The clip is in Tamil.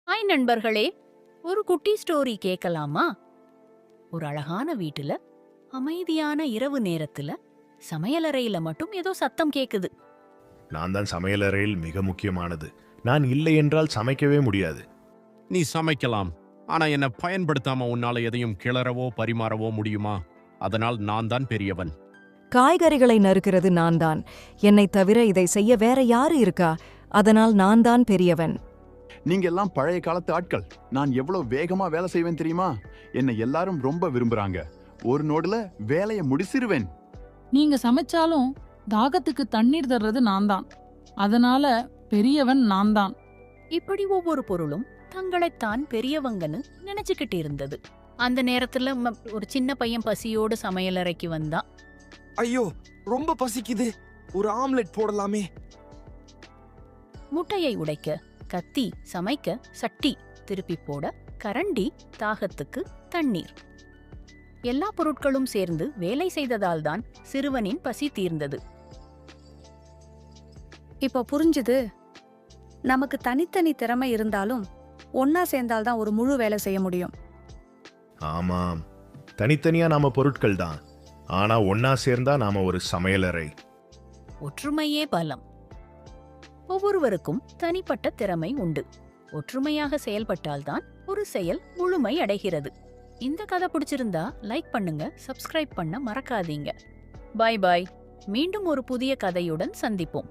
ஹாய் நண்பர்களே, ஒரு குட்டி ஸ்டோரி கேட்கலாமா? ஒரு அழகான வீட்டுல அமைதியான இரவு நேரத்துல சமையலறையில மட்டும் ஏதோ சத்தம் கேக்குது. நான் தான் சமையலறையில் மிக முக்கியமானது. நான் இல்லை என்றால் சமைக்கவே முடியாது. நீ சமைக்கலாம், ஆனா என்ன பயன்படுத்தாம உன்னால எதையும் கிளறவோ பரிமாறவோ முடியுமா? அதனால் நான் தான் பெரியவன். காய்கறிகளை நறுக்கிறது நான்தான். என்னைத் தவிர இதை செய்ய வேற யாரு இருக்கா? அதனால் நான் தான் பெரியவன். நீங்க எல்லாம் பழைய காலத்து ஆட்கள். நான் எவ்வளவு வேகமா வேலை செய்வேன் தெரியுமா? என்னை எல்லாரும் ரொம்ப விரும்புறாங்க. ஒரு நோடுல வேலையை முடிச்சிருவேன். நீங்க சமைச்சாலும் தாகத்துக்கு தண்ணீர் தர்றது நான் தான். அதனால பெரியவன் நான் தான். இப்படி ஒவ்வொரு பொருளும் தங்களைத்தான் பெரியவங்கன்னு நினைச்சுக்கிட்டு இருந்தது. அந்த நேரத்துல ஒரு சின்ன பையன் பசியோடு சமையலறைக்கு வந்தான். ஐயோ, ரொம்ப பசிக்குது. ஒரு ஆம்லெட் போடலாமே. முட்டையை உடைக்க கத்தி, சமைக்க சட்டி, திருப்பி போட கரண்டி, தாகத்துக்கு தண்ணீர். எல்லா பொருட்களும் சேர்ந்து வேலை செய்ததால்தான் சிறுவனின் பசி தீர்ந்தது. இப்போ புரிஞ்சுது. நமக்கு தனித்தனி திறமை இருந்தாலும் ஒன்னா சேர்ந்தால்தான் ஒரு முழு வேலை செய்ய முடியும். ஆமாம், தனித்தனியா நாம பொருட்கள் தான், ஆனா ஒன்னா சேர்ந்தா நாம ஒரு சமையலறை. ஒற்றுமையே பலம். ஒவ்வொருவருக்கும் தனிப்பட்ட திறமை உண்டு. ஒற்றுமையாக செயல்பட்டால்தான் ஒரு செயல் முழுமை அடைகிறது. இந்த கதை பிடிச்சிருந்தா லைக் பண்ணுங்க, சப்ஸ்கிரைப் பண்ண மறக்காதீங்க. பாய் பாய். மீண்டும் ஒரு புதிய கதையுடன் சந்திப்போம்.